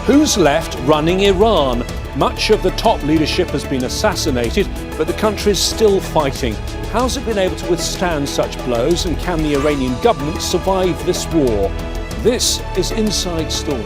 Who's left running Iran? Much of the top leadership has been assassinated, but the country is still fighting. How's it been able to withstand such blows, and can the Iranian government survive this war? This is Inside Story.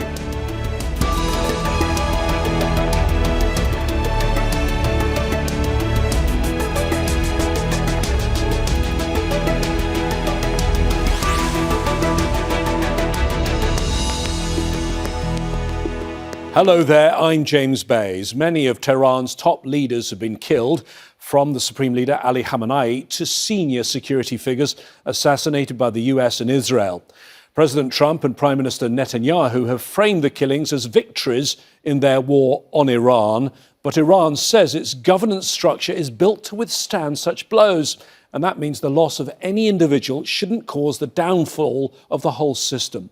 Hello there, I'm James Vaez. Many of Tehran's top leaders have been killed, from the Supreme Leader Ali Khamenei to senior security figures assassinated by the US and Israel. President Trump and Prime Minister Netanyahu have framed the killings as victories in their war on Iran, but Iran says its governance structure is built to withstand such blows, and that means the loss of any individual shouldn't cause the downfall of the whole system.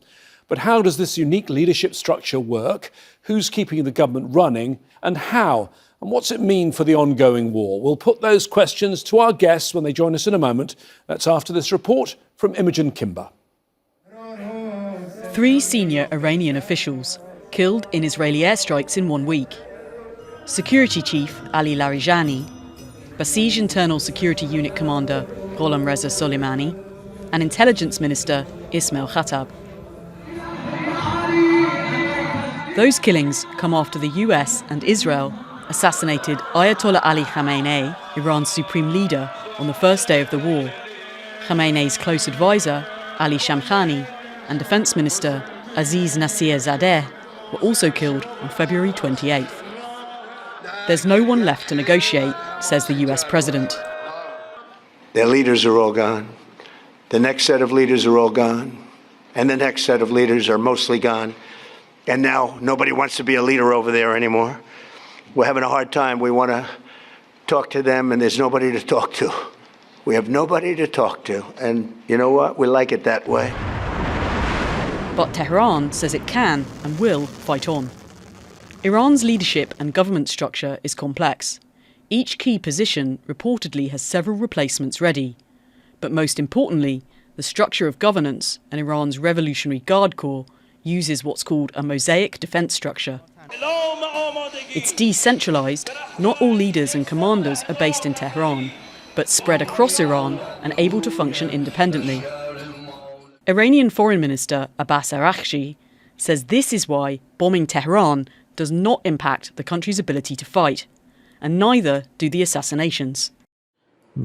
But how does this unique leadership structure work? Who's keeping the government running, and how? And what's it mean for the ongoing war? We'll put those questions to our guests when they join us in a moment. That's after this report from Imogen Kimber. 3 senior Iranian officials killed in Israeli airstrikes in 1 week. Security Chief Ali Larijani, Basij Internal Security Unit Commander Reza Soleimani, and Intelligence Minister Ismail Khattab. Those killings come after the US and Israel assassinated Ayatollah Ali Khamenei, Iran's supreme leader, on the first day of the war. Khamenei's close advisor, Ali Shamkhani, and Defense Minister Aziz Zadeh were also killed on February 28th. There's no one left to negotiate, says the US president. Their leaders are all gone. The next set of leaders are all gone. And the next set of leaders are mostly gone. And now nobody wants to be a leader over there anymore. We're having a hard time. We want to talk to them, and there's nobody to talk to. We have nobody to talk to. And you know what? We like it that way. But Tehran says it can and will fight on. Iran's leadership and government structure is complex. Each key position reportedly has several replacements ready. But most importantly, the structure of governance and Iran's Revolutionary Guard Corps uses what's called a Mosaic defence structure. It's decentralised. Not all leaders and commanders are based in Tehran, but spread across Iran and able to function independently. Iranian Foreign Minister Abbas Araghchi says this is why bombing Tehran does not impact the country's ability to fight, and neither do the assassinations.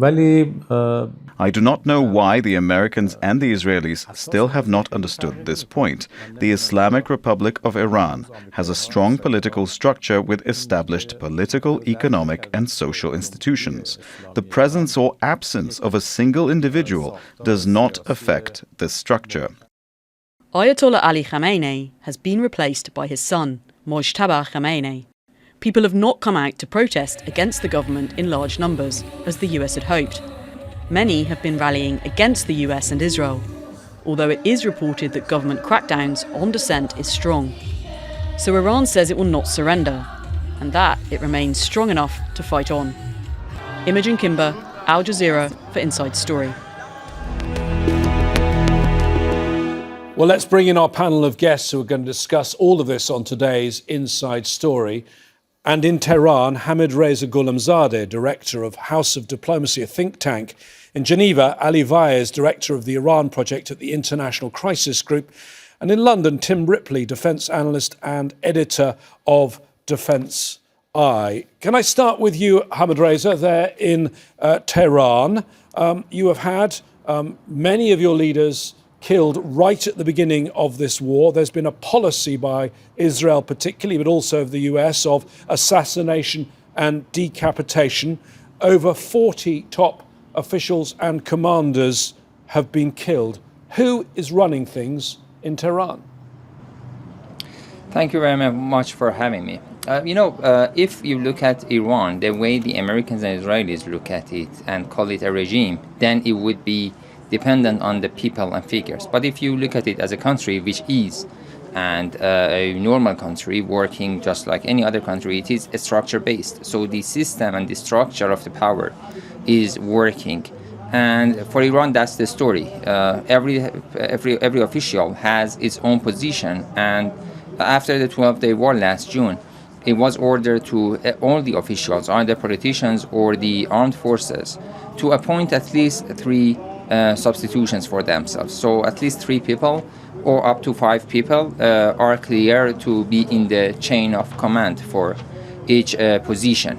I do not know why the Americans and the Israelis still have not understood this point. The Islamic Republic of Iran has a strong political structure with established political, economic, and social institutions. The presence or absence of a single individual does not affect this structure. Ayatollah Ali Khamenei has been replaced by his son, Mojtaba Khamenei. People have not come out to protest against the government in large numbers, as the US had hoped. Many have been rallying against the US and Israel, although it is reported that government crackdowns on dissent is strong. So Iran says it will not surrender, and that it remains strong enough to fight on. Imogen Kimber, Al Jazeera for Inside Story. Well, let's bring in our panel of guests who are going to discuss all of this on today's Inside Story. And in Tehran, Hamid Reza Gholamzadeh, director of House of Diplomacy, a think tank. In Geneva, Ali Vaez, director of the Iran project at the International Crisis Group. And in London, Tim Ripley, defence analyst and editor of Defence Eye. Can I start with you, Hamid Reza, there in Tehran? You have had many of your leaders killed right at the beginning of this war. There's been a policy by Israel particularly, but also of the US, of assassination and decapitation. Over 40 top officials and commanders have been killed. Who is running things in Tehran? Thank you very much for having me. If you look at Iran, the way the Americans and Israelis look at it and call it a regime, then it would be dependent on the people and figures. But if you look at it as a country, which is and a normal country working just like any other country, it is structure-based. So the system and the structure of the power is working. And for Iran, that's the story. Every official has its own position, and After the 12-day war last June, it was ordered to all the officials, either politicians or the armed forces, to appoint at least three substitutions for themselves. So at least 3 people or up to 5 people are clear to be in the chain of command for each position.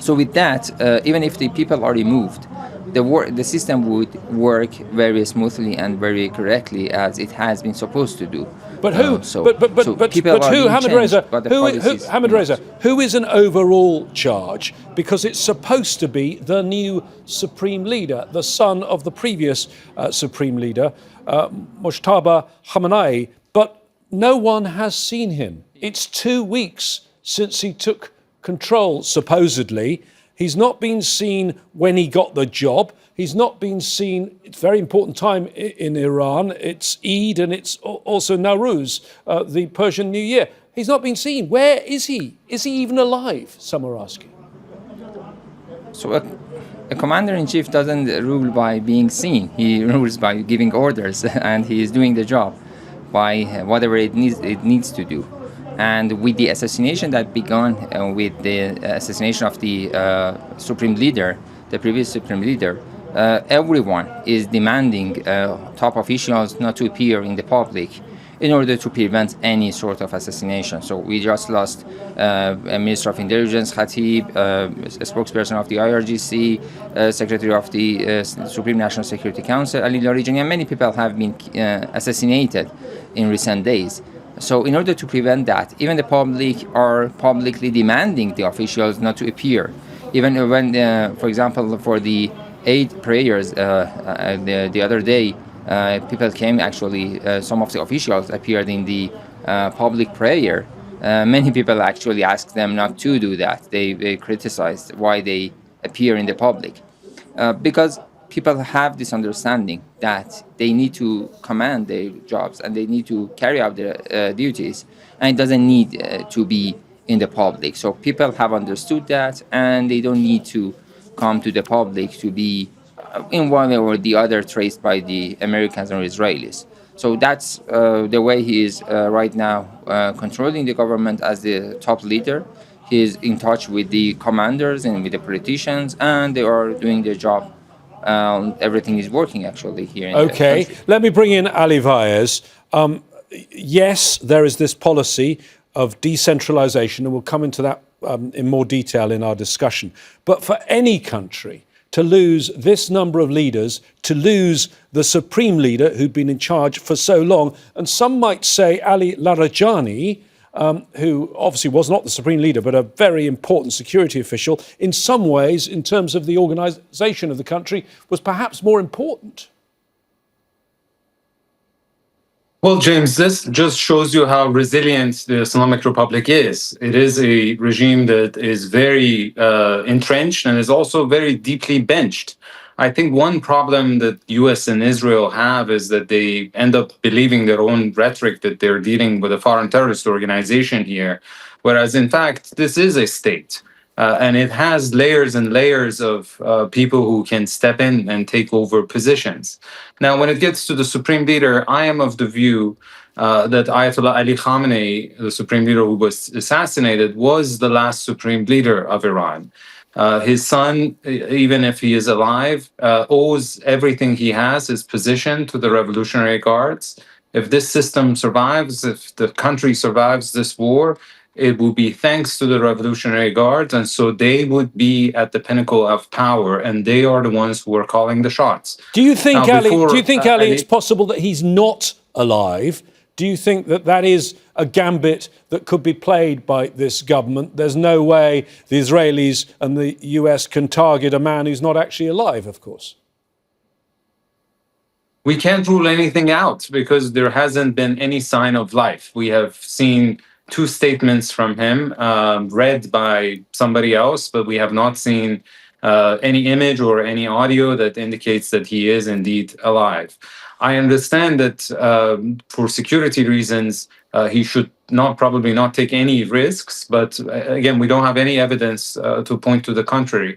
So with that, even if the people are removed, the system would work very smoothly and very correctly as it has been supposed to do. But who? So people But are who? being Hamid changed, Reza. but the Who? policies Hamid not. Reza. Who is an overall charge? Because it's supposed to be the new Supreme Leader, the son of the previous Supreme Leader, Mojtaba Khamenei. But no one has seen him. It's 2 weeks since he took control, supposedly. He's not been seen when he got the job. He's not been seen. It's a very important time in Iran. It's Eid and it's also Nowruz, the Persian New Year. He's not been seen. Where is he? Is he even alive? Some are asking. So a commander-in-chief doesn't rule by being seen. He rules by giving orders, and he is doing the job by whatever it needs to do. And with the assassination that began with the assassination of the Supreme Leader, the previous Supreme Leader, everyone is demanding top officials not to appear in the public in order to prevent any sort of assassination. So we just lost a Minister of Intelligence, Khatib, a spokesperson of the IRGC, Secretary of the Supreme National Security Council, Ali Larijani, and many people have been assassinated in recent days. So in order to prevent that, even the public are publicly demanding the officials not to appear. Even when, for example, for the Eid prayers the other day, people came, actually, some of the officials appeared in the public prayer. Many people actually asked them not to do that. They criticized why they appear in the public. Because people have this understanding that they need to command their jobs and they need to carry out their duties, and it doesn't need to be in the public. So people have understood that, and they don't need to come to the public to be in one way or the other traced by the Americans or Israelis. So that's the way he is right now controlling the government as the top leader. He is in touch with the commanders and with the politicians, and they are doing their job. Everything is working actually here in the country. Let me bring in Ali Vaez. Yes, there is this policy of decentralization, and we'll come into that in more detail in our discussion. But for any country to lose this number of leaders, to lose the Supreme Leader who'd been in charge for so long, and some might say Ali Larijani, who obviously was not the Supreme Leader, but a very important security official, in some ways, in terms of the organisation of the country, was perhaps more important. Well, James, this just shows you how resilient the Islamic Republic is. It is a regime that is very entrenched and is also very deeply benched. I think one problem that US and Israel have is that they end up believing their own rhetoric that they're dealing with a foreign terrorist organization here, whereas in fact, this is a state. And it has layers and layers of people who can step in and take over positions. Now, when it gets to the Supreme Leader, I am of the view that Ayatollah Ali Khamenei, the Supreme Leader who was assassinated, was the last Supreme Leader of Iran. His son, even if he is alive, owes everything he has, his position, to the Revolutionary Guards. If this system survives, if the country survives this war, it will be thanks to the Revolutionary Guards, and so they would be at the pinnacle of power, and they are the ones who are calling the shots. Do you think, now, Ali? before, Do you think, Ali, it's possible that he's not alive? Do you think that that is a gambit that could be played by this government? There's no way the Israelis and the US can target a man who's not actually alive, of course. We can't rule anything out because there hasn't been any sign of life. We have seen 2 statements from him read by somebody else, but we have not seen any image or any audio that indicates that he is indeed alive. I understand that for security reasons, he should probably not take any risks, but again, we don't have any evidence to point to the contrary.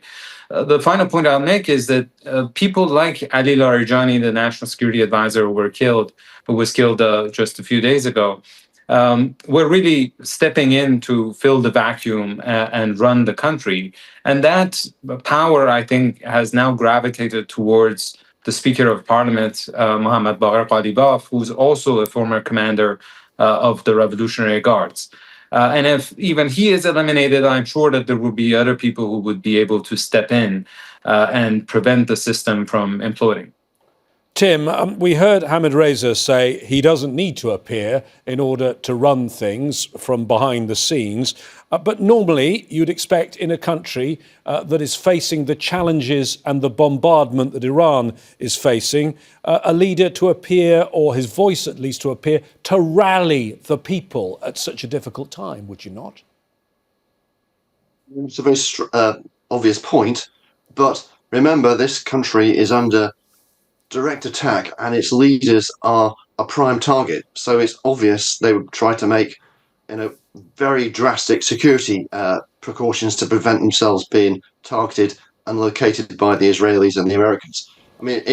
The final point I'll make is that people like Ali Larijani, the National Security Advisor who was killed just a few days ago, were really stepping in to fill the vacuum and run the country. And that power, I think, has now gravitated towards the Speaker of Parliament, Mohammad Bagher Qalibaf, who's also a former commander of the Revolutionary Guards. And if even he is eliminated, I'm sure that there will be other people who would be able to step in and prevent the system from imploding. Tim, we heard Hamid Reza say he doesn't need to appear in order to run things from behind the scenes. But normally you'd expect in a country that is facing the challenges and the bombardment that Iran is facing, a leader to appear, or his voice at least to appear, to rally the people at such a difficult time, would you not? It's a very obvious point, but remember, this country is under direct attack and its leaders are a prime target. So it's obvious they would try to make very drastic security precautions to prevent themselves being targeted and located by the Israelis and the Americans. I mean,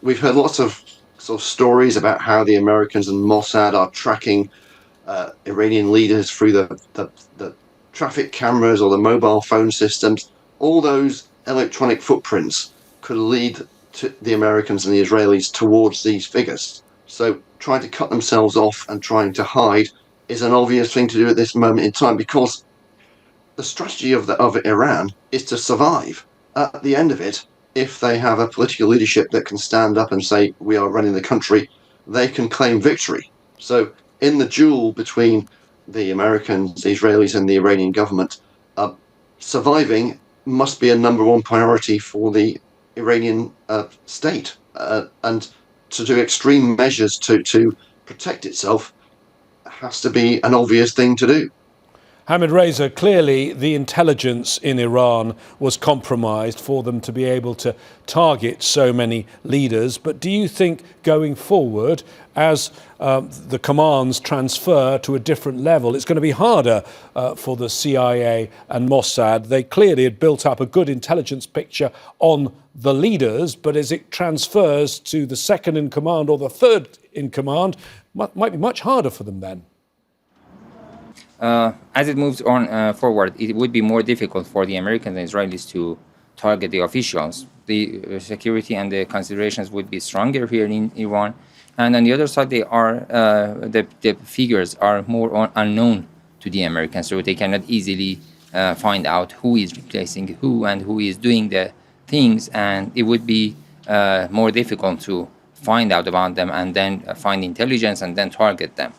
we've heard lots of sort of stories about how the Americans and Mossad are tracking Iranian leaders through the traffic cameras or the mobile phone systems. All those electronic footprints could lead to the Americans and the Israelis towards these figures. So trying to cut themselves off and trying to hide is an obvious thing to do at this moment in time, because the strategy of Iran is to survive. At the end of it, if they have a political leadership that can stand up and say, we are running the country, they can claim victory. So in the duel between the Americans, the Israelis and the Iranian government, surviving must be a number one priority for the Iranian state, and to do extreme measures to protect itself has to be an obvious thing to do. Hamid Reza, clearly the intelligence in Iran was compromised for them to be able to target so many leaders. But do you think going forward, as the commands transfer to a different level, it's going to be harder for the CIA and Mossad? They clearly had built up a good intelligence picture on the leaders, but as it transfers to the second in command or the third in command, might be much harder for them then. As it moves on forward, it would be more difficult for the Americans and Israelis to target the officials. The security and the considerations would be stronger here in Iran. And on the other side, they are the figures are more unknown to the Americans, so they cannot easily find out who is replacing who and who is doing the things. And it would be more difficult to find out about them and then find intelligence and then target them.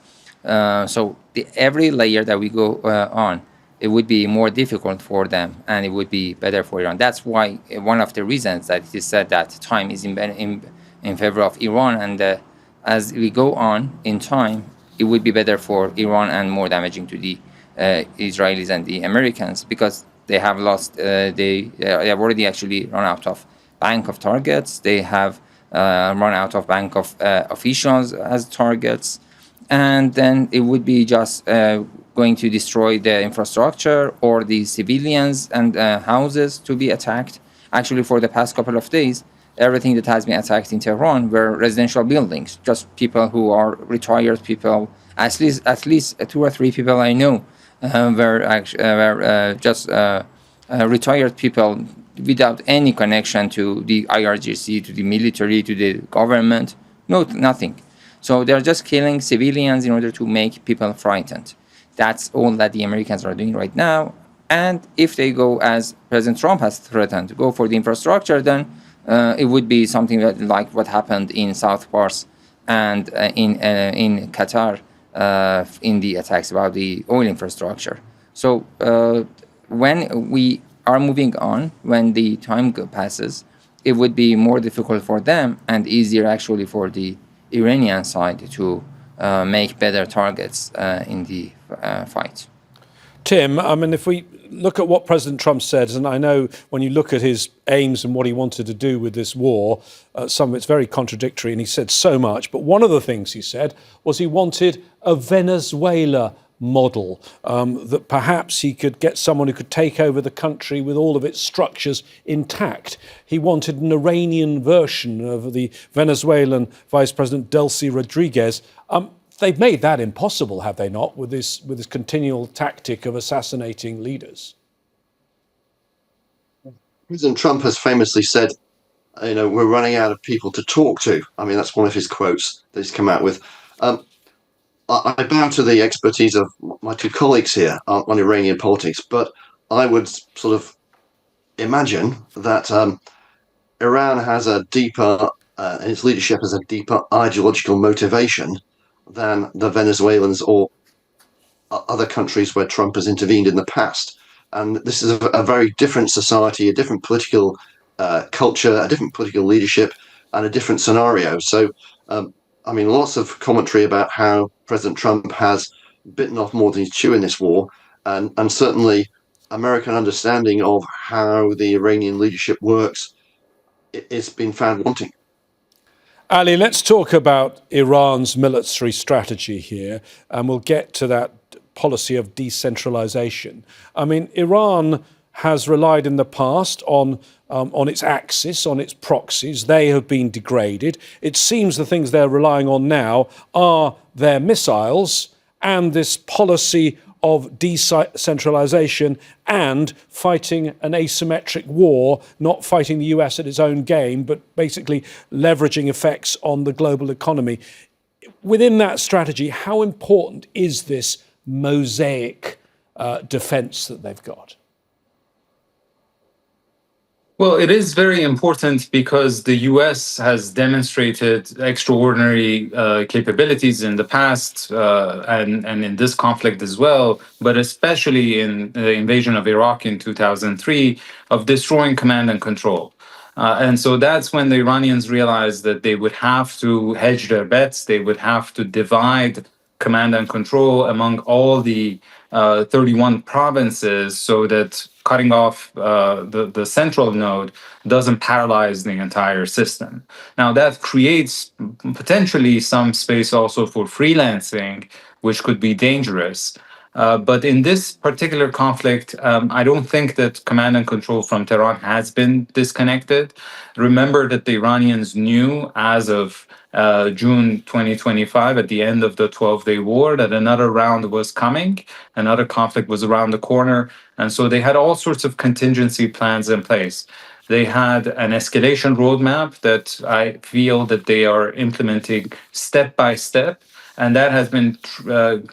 So every layer that we go on, it would be more difficult for them, and it would be better for Iran. That's why one of the reasons that it is said that time is in favor of Iran, and as we go on in time, it would be better for Iran and more damaging to the Israelis and the Americans, because they have lost, they have already actually run out of bank of targets. They have run out of bank of officials as targets. And then it would be just going to destroy the infrastructure or the civilians and houses to be attacked. Actually, for the past couple of days, everything that has been attacked in Tehran were residential buildings, just people who are retired people. At least 2 or 3 people I know were just retired people without any connection to the IRGC, to the military, to the government. No, nothing. So they're just killing civilians in order to make people frightened. That's all that the Americans are doing right now. And if they go, as President Trump has threatened, to go for the infrastructure, then it would be something like what happened in South Pars and in Qatar in the attacks about the oil infrastructure. So when we are moving on, when the time passes, it would be more difficult for them and easier actually for the Iranian side to make better targets in the fight. Tim, I mean, if we look at what President Trump said, and I know when you look at his aims and what he wanted to do with this war, some of it's very contradictory, and he said so much. But one of the things he said was he wanted a Venezuela model, that perhaps he could get someone who could take over the country with all of its structures intact. He wanted an Iranian version of the Venezuelan Vice President Delcy Rodriguez. they've made that impossible, have they not, with this continual tactic of assassinating leaders? President Trump has famously said, we're running out of people to talk to. I mean, that's one of his quotes that he's come out with. I bow to the expertise of my two colleagues here on Iranian politics, but I would sort of imagine that Iran has a deeper, and its leadership has a deeper ideological motivation than the Venezuelans or other countries where Trump has intervened in the past. And this is a very different society, a different political culture, a different political leadership, and a different scenario. So, lots of commentary about how President Trump has bitten off more than he's chewing this war, and certainly American understanding of how the Iranian leadership works it's been found wanting. Ali, let's talk about Iran's military strategy here, and we'll get to that policy of decentralization. I mean, Iran has relied in the past on its axis, on its proxies. They have been degraded. It seems the things they're relying on now are their missiles and this policy of decentralization and fighting an asymmetric war, not fighting the US at its own game, but basically leveraging effects on the global economy. Within that strategy, how important is this Mosaic defense that they've got? Well, it is very important because the US has demonstrated extraordinary capabilities in the past and in this conflict as well, but especially in the invasion of Iraq in 2003, of destroying command and control. And so that's when the Iranians realized that they would have to hedge their bets, they would have to divide command and control among all the 31 provinces so that cutting off the central node doesn't paralyze the entire system. Now, that creates potentially some space also for freelancing, which could be dangerous. But in this particular conflict, I don't think that command and control from Tehran has been disconnected. Remember that the Iranians knew as of June 2025, at the end of the 12-day war, that another round was coming, another conflict was around the corner. And so they had all sorts of contingency plans in place. They had an escalation roadmap that I feel that they are implementing step by step. And that has been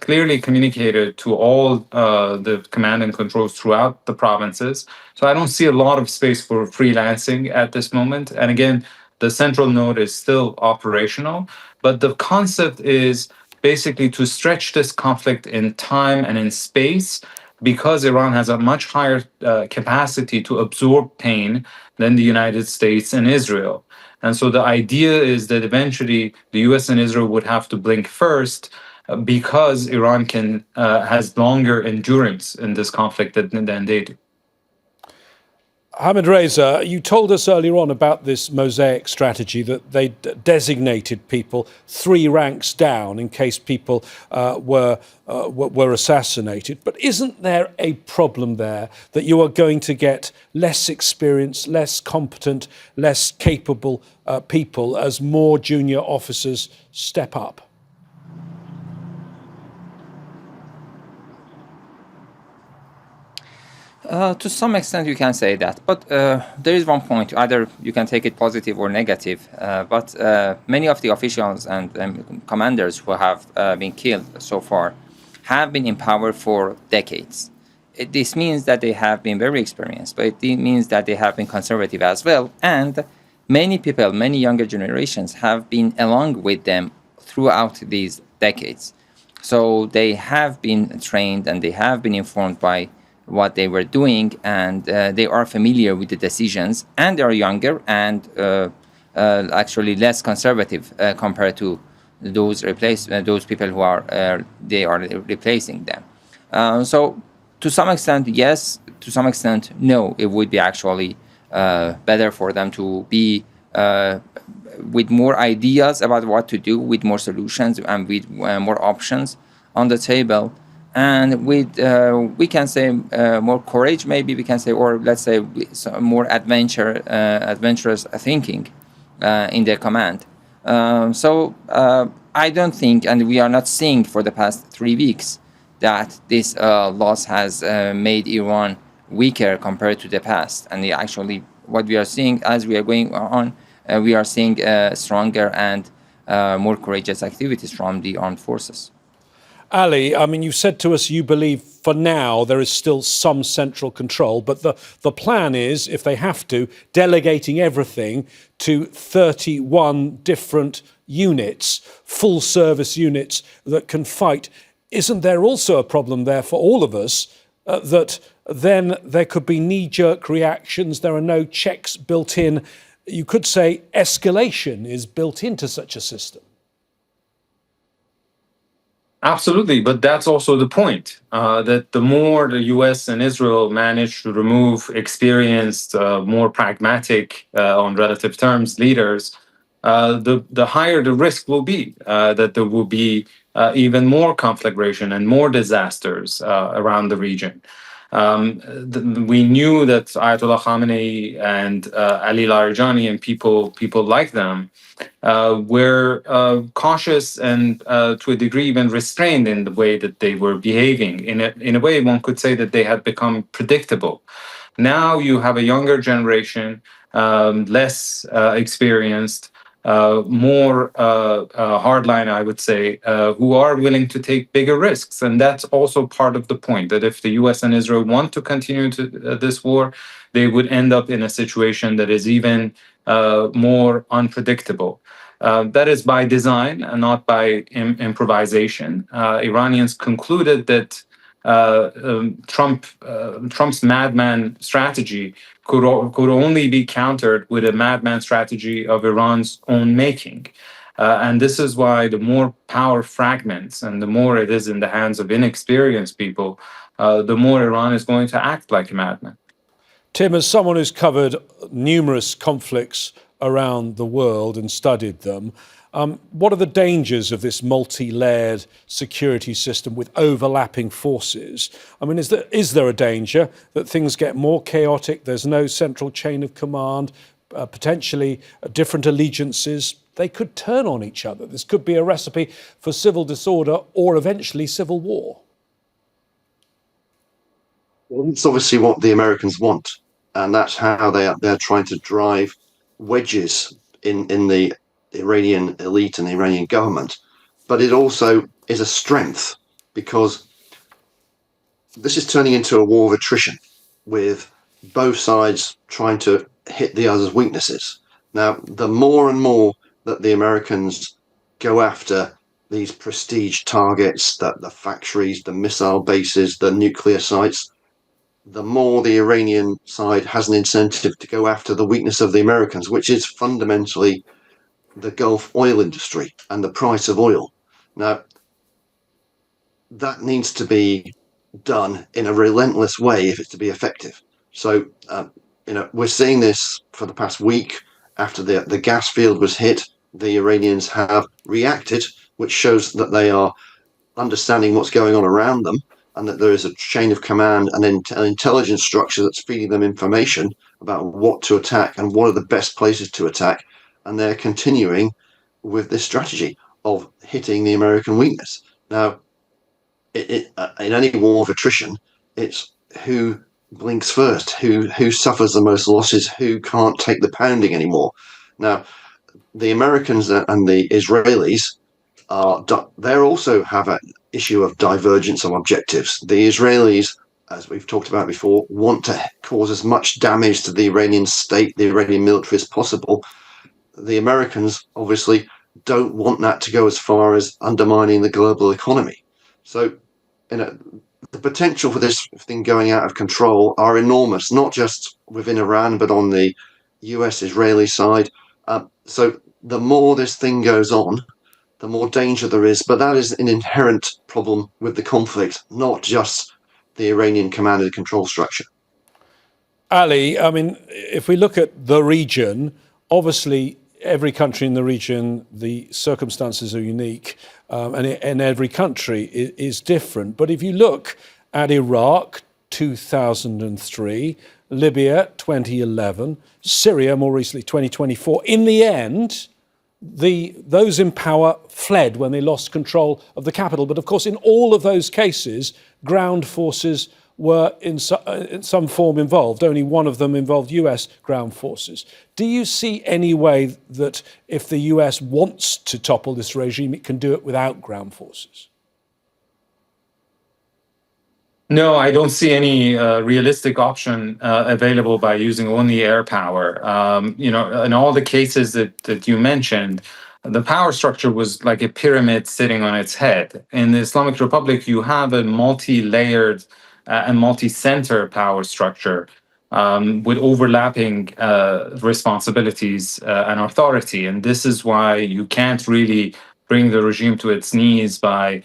clearly communicated to all the command and controls throughout the provinces. So I don't see a lot of space for freelancing at this moment. And again, the central node is still operational, but the concept is basically to stretch this conflict in time and in space, because Iran has a much higher capacity to absorb pain than the United States and Israel. And so the idea is that eventually the US and Israel would have to blink first because Iran has longer endurance in this conflict than they do. Hamid, Reza, you told us earlier on about this Mosaic strategy, that they designated people 3 ranks down in case people were assassinated. But isn't there a problem there that you are going to get less experienced, less competent, less capable people as more junior officers step up? To some extent, you can say that, but there is one point. Either you can take it positive or negative. But many of the officials and commanders who have been killed so far have been in power for decades. This means that they have been very experienced, but it means that they have been conservative as well. And many people, many younger generations, have been along with them throughout these decades. So they have been trained and they have been informed by what they were doing, and they are familiar with the decisions, and they are younger and actually less conservative compared to those people who are replacing them. So to some extent, yes. To some extent, no. It would be actually better for them to be with more ideas about what to do, with more solutions and with more options on the table. And with, we can say, more courage, maybe we can say, or let's say more adventurous thinking in their command. I don't think, and we are not seeing for the past 3 weeks, that this loss has made Iran weaker compared to the past. And actually, what we are seeing as we are going on, we are seeing stronger and more courageous activities from the armed forces. Ali, I mean, you said to us you believe for now there is still some central control, but the plan is, if they have to, delegating everything to 31 different units, full service units that can fight. Isn't there also a problem there for all of us that then there could be knee-jerk reactions, there are no checks built in? You could say escalation is built into such a system. Absolutely, but that's also the point, that the more the US and Israel manage to remove experienced, more pragmatic, on relative terms, leaders, the higher the risk will be that there will be even more conflagration and more disasters around the region. We knew that Ayatollah Khamenei and Ali Larijani and people like them were cautious and to a degree even restrained in the way that they were behaving. In a way, one could say that they had become predictable. Now you have a younger generation, less experienced, more hardline, I would say, who are willing to take bigger risks. And that's also part of the point, that if the US and Israel want to continue this war, they would end up in a situation that is even more unpredictable. That is by design and not by improvisation. Iranians concluded that Trump's madman strategy could only be countered with a madman strategy of Iran's own making. And this is why the more power fragments and the more it is in the hands of inexperienced people, the more Iran is going to act like a madman. Tim, as someone who's covered numerous conflicts around the world and studied them, what are the dangers of this multi-layered security system with overlapping forces? I mean, is there a danger that things get more chaotic, there's no central chain of command, potentially different allegiances? They could turn on each other. This could be a recipe for civil disorder or eventually civil war. Well, it's obviously what the Americans want, and that's how they're trying to drive wedges in the Iranian elite and the Iranian government. But it also is a strength, because this is turning into a war of attrition, with both sides trying to hit the other's weaknesses. Now, the more and more that the Americans go after these prestige targets, the factories, the missile bases, the nuclear sites, the more the Iranian side has an incentive to go after the weakness of the Americans, which is fundamentally the Gulf oil industry and the price of oil. Now, that needs to be done in a relentless way if it's to be effective. So, we're seeing this for the past week. After the gas field was hit, the Iranians have reacted, which shows that they are understanding what's going on around them, and that there is a chain of command and an intelligence structure that's feeding them information about what to attack and what are the best places to attack. And they're continuing with this strategy of hitting the American weakness. Now, in any war of attrition, it's who blinks first, who suffers the most losses, who can't take the pounding anymore. Now, the Americans and the Israelis they also have an issue of divergence of objectives. The Israelis, as we've talked about before, want to cause as much damage to the Iranian state, the Iranian military, as possible. The Americans obviously don't want that to go as far as undermining the global economy. So, the potential for this thing going out of control are enormous, not just within Iran, but on the US-Israeli side. So the more this thing goes on, the more danger there is. But that is an inherent problem with the conflict, not just the Iranian command and control structure. Ali, I mean, if we look at the region, obviously every country in the region, the circumstances are unique, and every country is different. But if you look at Iraq, 2003, Libya, 2011, Syria, more recently, 2024, in the end, those in power fled when they lost control of the capital. But of course, in all of those cases, ground forces were in some form involved. Only one of them involved US ground forces. Do you see any way that if the US wants to topple this regime, it can do it without ground forces? No, I don't see any realistic option available by using only air power. In all the cases that you mentioned, the power structure was like a pyramid sitting on its head. In the Islamic Republic, you have a multi-layered and multi-center power structure with overlapping responsibilities and authority. And this is why you can't really bring the regime to its knees by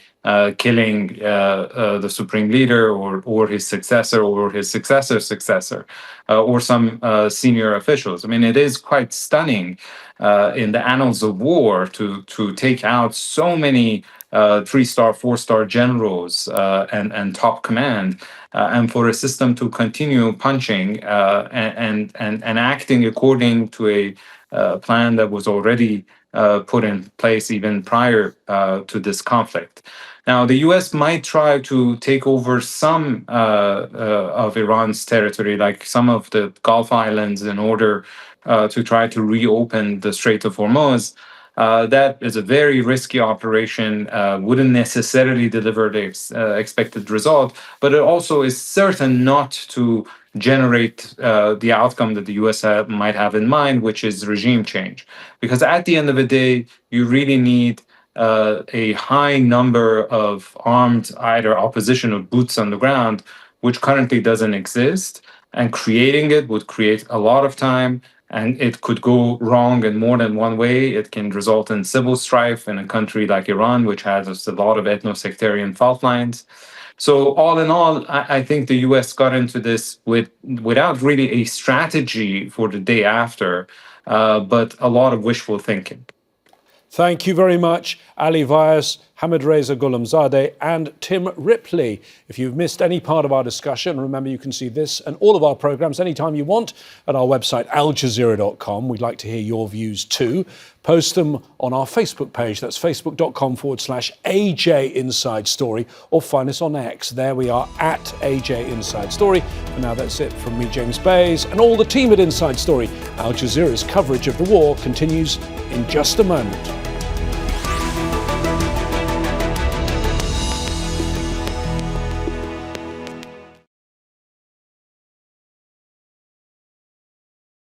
killing the supreme leader or his successor or his successor's successor or some senior officials. I mean, it is quite stunning in the annals of war to take out so many 3-star, 4-star generals and top command, and for a system to continue punching and acting according to a plan that was already put in place even prior to this conflict. Now, the US might try to take over some of Iran's territory, like some of the Gulf Islands, in order to try to reopen the Strait of Hormuz. That is a very risky operation, wouldn't necessarily deliver the expected result, but it also is certain not to generate the outcome that the US might have in mind, which is regime change. Because at the end of the day, you really need a high number of armed either opposition or boots on the ground, which currently doesn't exist. And creating it would create a lot of time, and it could go wrong in more than one way. It can result in civil strife in a country like Iran, which has a lot of ethno-sectarian fault lines. So all in all, I think the US got into this without really a strategy for the day after, but a lot of wishful thinking. Thank you very much, Ali Vaez, Hamid Reza Gholamzadeh and Tim Ripley. If you've missed any part of our discussion, remember you can see this and all of our programmes anytime you want at our website, aljazeera.com. We'd like to hear your views too. Post them on our Facebook page. That's facebook.com/AJ Inside Story, or find us on X. There we are at AJ Inside Story. And now that's it from me, James Vaez, and all the team at Inside Story. Al Jazeera's coverage of the war continues in just a moment.